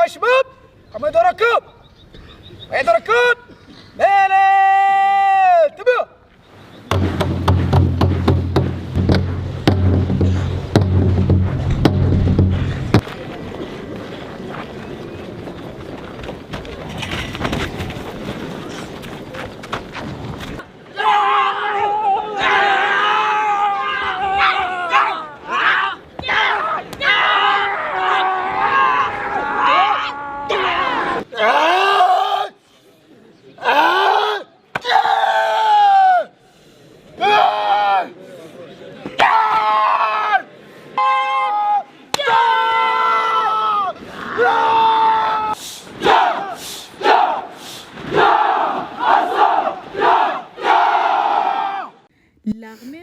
شباب كمان ركب هذا ركب لا انتبهوا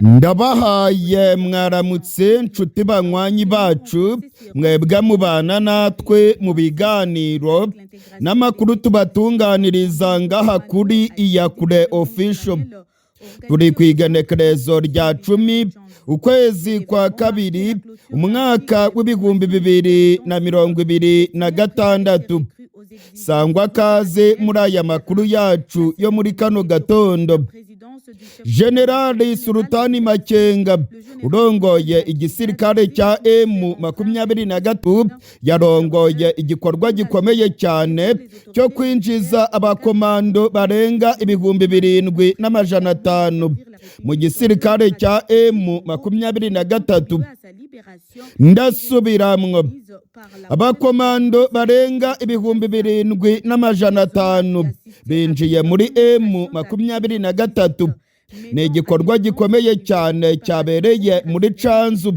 ndabahaye mwaramutse nshuti banywanyi bacu mwebwe mubana natwe mu biganiro n'amakuru tubatunganiriza ngaha kuri Iyakure Official. Turi ku igenekerezo rya 10 ukwezi kwa kabiri umwaka w'ibihumbi 2026. Sangwa kaze muri aya makuru yacu yo muri kano gatondo. Generali Sultani Makenga urongoye igisirikare cya M23 yarongoye igikorwa gikomeye cyane cyo kwinjiza abakomando barenga 7,500 mu gisirikare cya M23. Ndasubiramwo, abakomando barenga 7,500 binjiye muri M23. Ni igikorwa gikomeye cyane cyabereye muri Canzu,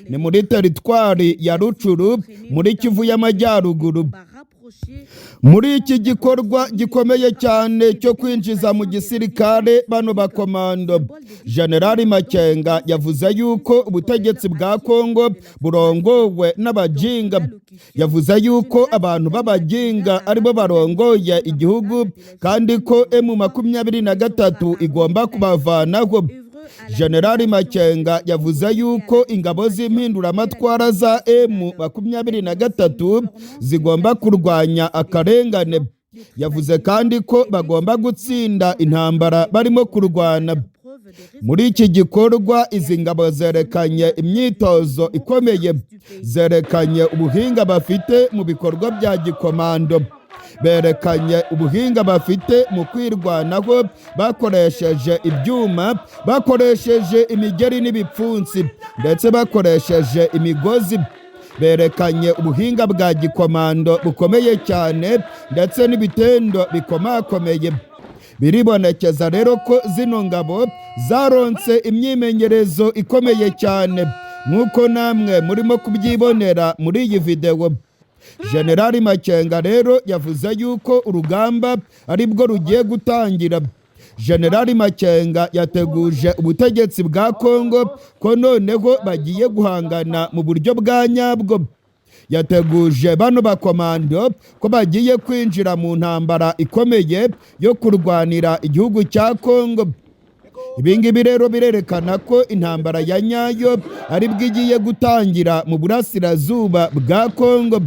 ni muri teritwari ya Rucuru muri Kivu y'Amajyaruguru. Muri iki gikorwa gikomeye cyane cyo kwinjiza mu gisirikare bano bakomando, Generali Makenga yavuze yuko ubutegetsi bwa Kongo burongowe n'abajinga. Yavuze yuko abantu b'abajinga aribo barongoye igihugu kandi ko M23 igomba kubavanaho. Generali Makenga yavuze yuko ingabo z'impinduramatwara za M23 zigomba kurwanya akarengane. Yavuze kandi ko bagomba gutsinda intambara barimo kurwana. Muri iki gikorwa izi ngabo zerekanye imyitozo ikomeye, zerekanye ubuhinga bafite mu bikorwa bya gikomando, berekanye ubuhinga bafite mu kwirwanaho bakoresheje ibyuma, bakoresheje imigeri n'ibipfunsi ndetse bakoresheje imigozi. Berekanye ubuhinga bwa gikomando bukomeye cyane ndetse n'ibitendo bikomakomeye. Biribonekeza rero ko zino ngabo zaronse imyimenyerezo ikomeye cyane nk'uko namwe murimo kubyibonera muri iyi video. Generali Makenga rero yavuze yuko urugamba aribwo rugiye gutangira. Generali Makenga yateguje ubutegetsi bwa Kongo ko noneho bagiye guhangana mu buryo bwa nyabwo. Yateguje bano bakomando ko bagiye kwinjira mu ntambara ikomeye yo kurwanira igihugu cya Kongo. Ibingibi rero birerekana ko intambara ya nyayo aribwo igiye gutangira mu burasirazuba bwa Kongo.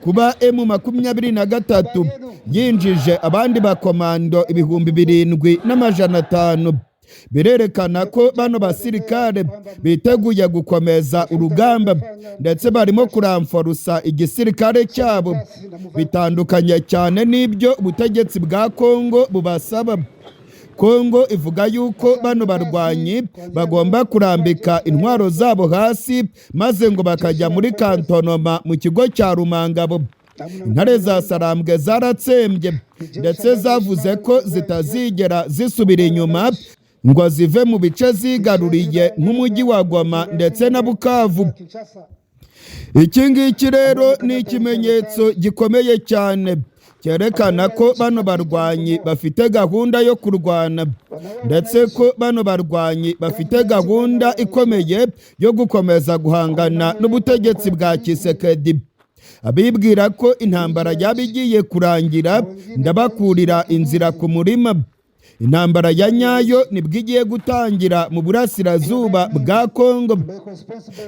Kuba M23 yinjije abandi bakomando 7,500 birerekana ko bano basirikare biteguye gukomeza urugamba ndetse barimo kuramforusa igisirikare cyabo. Bitandukanye cyane n'ibyo ubutegetsi bwa Kongo bubasaba. Kongo ivuga yuko bano barwanyi bagomba kurambika intwaro zabo hasi maze ngo bakajya muri kantonoma mu kigo cya Rumangabo. Intare za Sarambwe zaratsembye ndetse zavuze ko zitazigera zisubira inyuma ngo zive mu bice zigaruriye nk'umujyi wa Goma ndetse na Bukavu. Iki ngiki rero ni ikimenyetso gikomeye cyane cyerekana ko bano barwanyi bafite gahunda yo kurwana ndetse ko bano barwanyi bafite gahunda ikomeye yo gukomeza guhangana n'ubutegetsi bwa Kisekedi. Abibwira ko intambara yabigiye kurangira ndabakurira inzira ku murima. Intambara ya nyayo nibwo igiye gutangira mu burasirazuba bwa Kongo.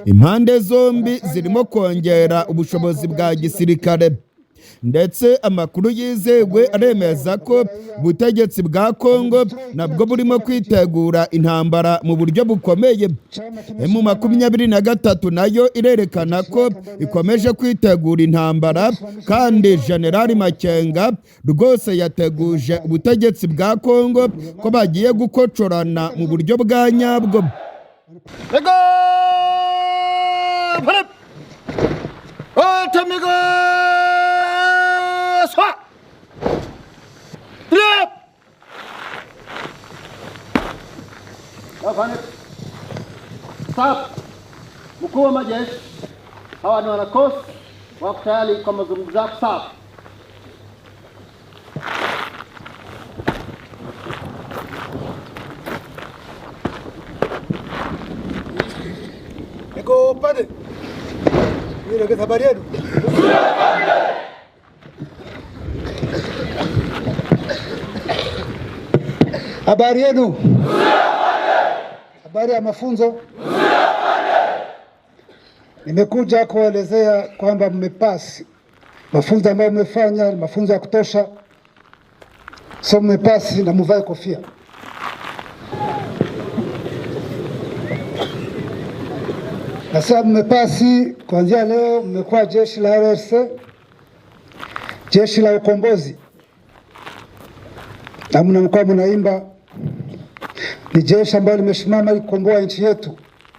Impande zombi zirimo kongera ubushobozi bwa gisirikare. ndetse amakuru yizewe aremeza ko ubutegetsi bwa Kongo nabwo burimo kwitegura intambara mu buryo bukomeye. M23 nayo irerekana ko ikomeje kwitegura intambara, kandi General Makenga rwose yateguje ubutegetsi bwa Kongo ko bagiye gukocorana mu buryo bwa nyabwo. Mkuu wa majeshi, hawa ni wanakosi wako tayari kwa mazungumzo yako. Sawa. Niko pale. Ile kwa habari yenu. Habari yenu. Habari ya mafunzo. Nimekuja kuelezea kwamba mmepasi mafunzo ambayo mmefanya, mafunzo ya kutosha. So mmepasi na mvae kofia. Na sasa mmepasi, kuanzia leo mmekuwa jeshi la RRC, jeshi la ukombozi. Na mnakuwa mnaimba ni jeshi ambalo limesimama kukomboa nchi yetu,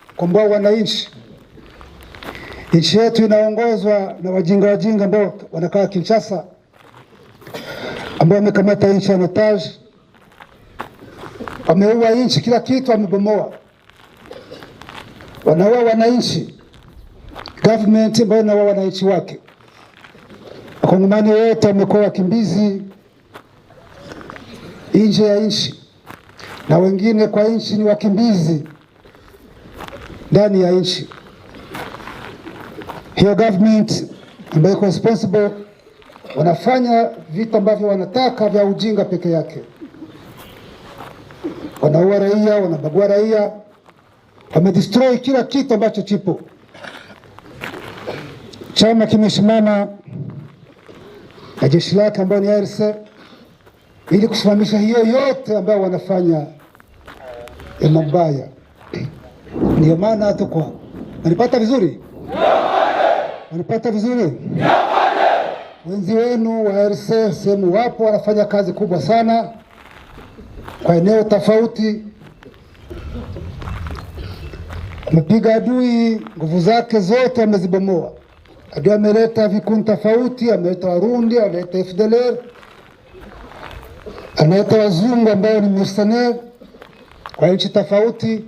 kukomboa wananchi. Nchi yetu inaongozwa na wajinga ambao wanakaa Kinshasa, ambao wamekamata nchi ya otage, wameua nchi, kila kitu wamebomoa, wanaua wananchi, government ambayo inaua wananchi wake. Wakongomani wote wamekuwa wakimbizi nje ya nchi, na wengine kwa nchi ni wakimbizi ndani ya nchi. Hiyo government ambayo iko responsible wanafanya vitu ambavyo wanataka vya ujinga peke yake. Wanaua raia, wanabagua raia, wamedestroy kila kitu ambacho chipo. Chama kimesimama na jeshi lake ambayo ni RC ili kusimamisha hiyo yote ambayo wanafanya ya mabaya. Ndio maana tuko. Unanipata vizuri? Unanipata vizuri? Wenzi wenu wa RC sehemu wapo wanafanya kazi kubwa sana kwa eneo tofauti. Amepiga adui, nguvu zake zote amezibomoa. Adui ameleta vikundi tofauti, ameleta Warundi, ameleta FDLR, ameleta wazungu ambao ni mercenaires kwa nchi tofauti.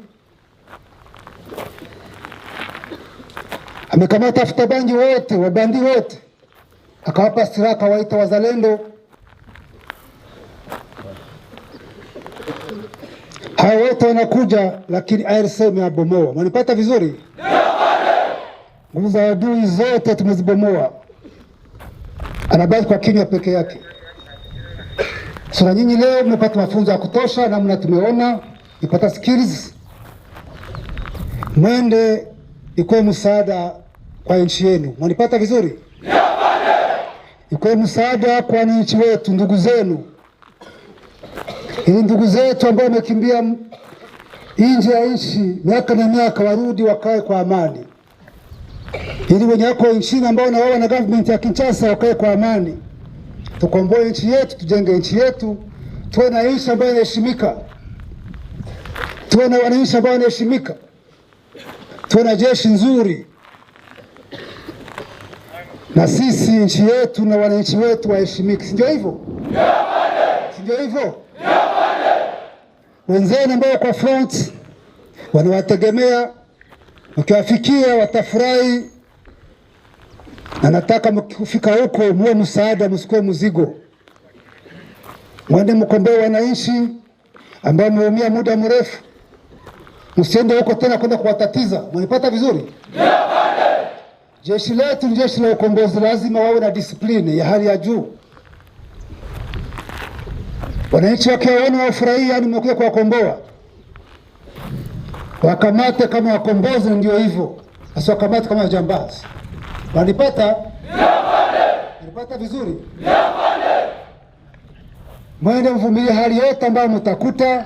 Amekamata afutabangi wote, wabandi wote, akawapa silaha, akawaita wazalendo. Hao wote wanakuja, lakini RC imewabomoa. Mnanipata vizuri? Nguvu za adui zote tumezibomoa, anabaki kwa kinywa peke yake. Sasa nyinyi leo mmepata mafunzo ya kutosha, namna tumeona ipata skills, mwende ikuwe msaada kwa nchi yenu. Mnanipata vizuri? Ikuwe msaada kwa nchi wetu, ndugu zenu, ili ndugu zetu ambao wamekimbia nje ya nchi miaka na miaka warudi wakae kwa amani, ili wenye wako nchini ambao na wao na government ya Kinshasa wakae kwa amani. Tukomboe nchi yetu, tujenge nchi yetu, tuwe na nchi ambayo inaheshimika, tuwe na wananchi ambao wanaheshimika, tuwe na jeshi nzuri, na sisi nchi yetu na wananchi wetu waheshimike. Si ndio hivyo? Si ndio hivyo? Wenzenu ambao kwa front wanawategemea, mkiwafikia watafurahi, na nataka mkifika huko muwe msaada, msikuwe mzigo. Mwende mkomboe wananchi ambao wameumia muda mrefu, msiende huko tena kwenda kuwatatiza. Mnipata vizuri? Jeshi letu ni jeshi la ukombozi, lazima wawe na discipline ya hali ya juu. Wananchi wakiwaona wafurahia, yani mmekuja kuwakomboa, wakamate kama wakombozi. Ndio hivyo, asiwakamate kama jambazi. Wanipata? Mnapata vizuri? Mwende mvumilie hali yote ambayo mtakuta.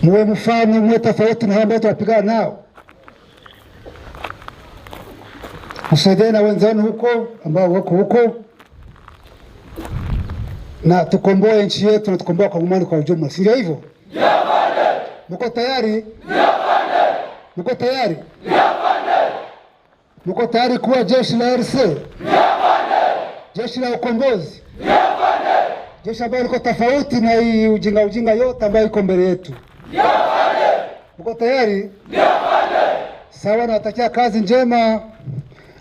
Muwe mfano, muwe tofauti na hao ambao tunapigana nao. Msaidie na wenzenu huko ambao wako huko, na tukomboe nchi yetu na tukomboe Kongomani kwa ujumla. Si hivyo? Mko tayari? Mko tayari? Mko tayari kuwa jeshi la RC? Jeshi la ukombozi? Jeshi ambalo liko tofauti na hii ujinga yote ambayo iko mbele yetu. Mko tayari? Sawa, natakia kazi njema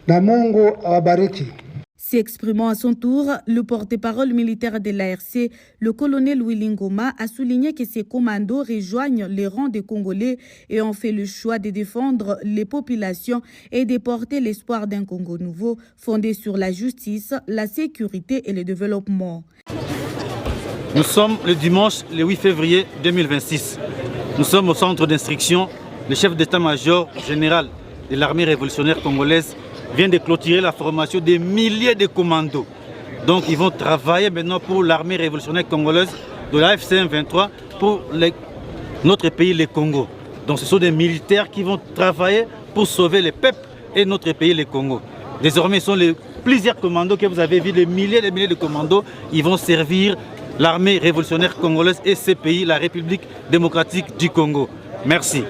na Mungu awabariki. S'exprimant à son tour, le porte-parole militaire de l'ARC, le colonel Willy Ngoma, a souligné que ces commandos rejoignent les rangs des Congolais et ont fait le choix de défendre les populations et de porter l'espoir d'un Congo nouveau fondé sur la justice, la sécurité et le développement. Nous sommes le dimanche, le 8 février 2026. Nous sommes au centre d'instruction. Le chef d'état-major général de l'armée révolutionnaire congolaise vient de clôturer la formation des milliers de commandos. Donc ils vont travailler maintenant pour l'armée révolutionnaire congolaise de la FCM 23 pour notre pays, le Congo. Donc ce sont des militaires qui vont travailler pour sauver le peuple et notre pays, le Congo. Désormais, ce sont plusieurs commandos que vous avez vus, les milliers de commandos. Ils vont servir l'armée révolutionnaire congolaise et ce pays, la République démocratique du Congo. Merci.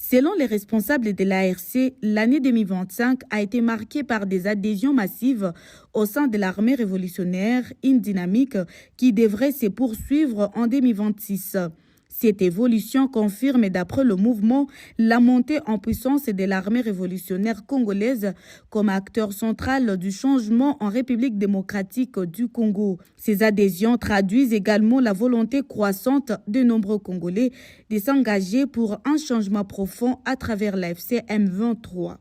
Selon les responsables de l'ARC, l'année 2025 a été marquée par des adhésions massives au sein de l'armée révolutionnaire, une dynamique qui devrait se poursuivre en 2026. Cette évolution confirme, d'après le mouvement, la montée en puissance de l'armée révolutionnaire congolaise comme acteur central du changement en République démocratique du Congo. Ces adhésions traduisent également la volonté croissante de nombreux Congolais de s'engager pour un changement profond à travers la FCM 23.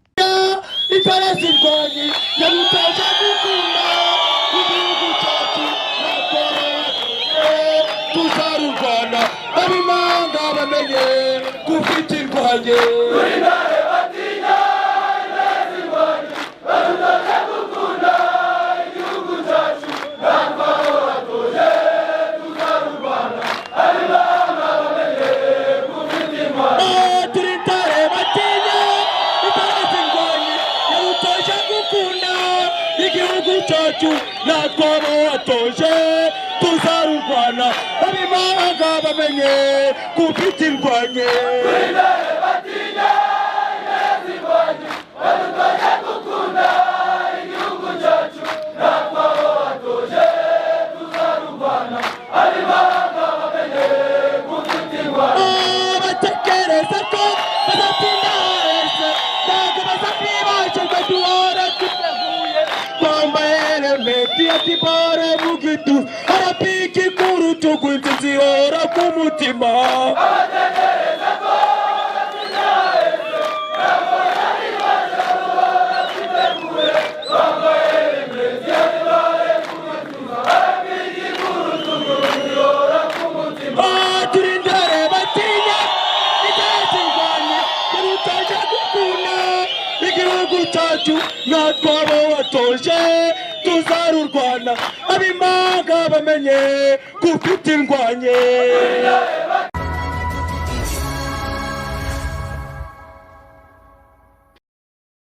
Abimanga bamenye kufite indwanye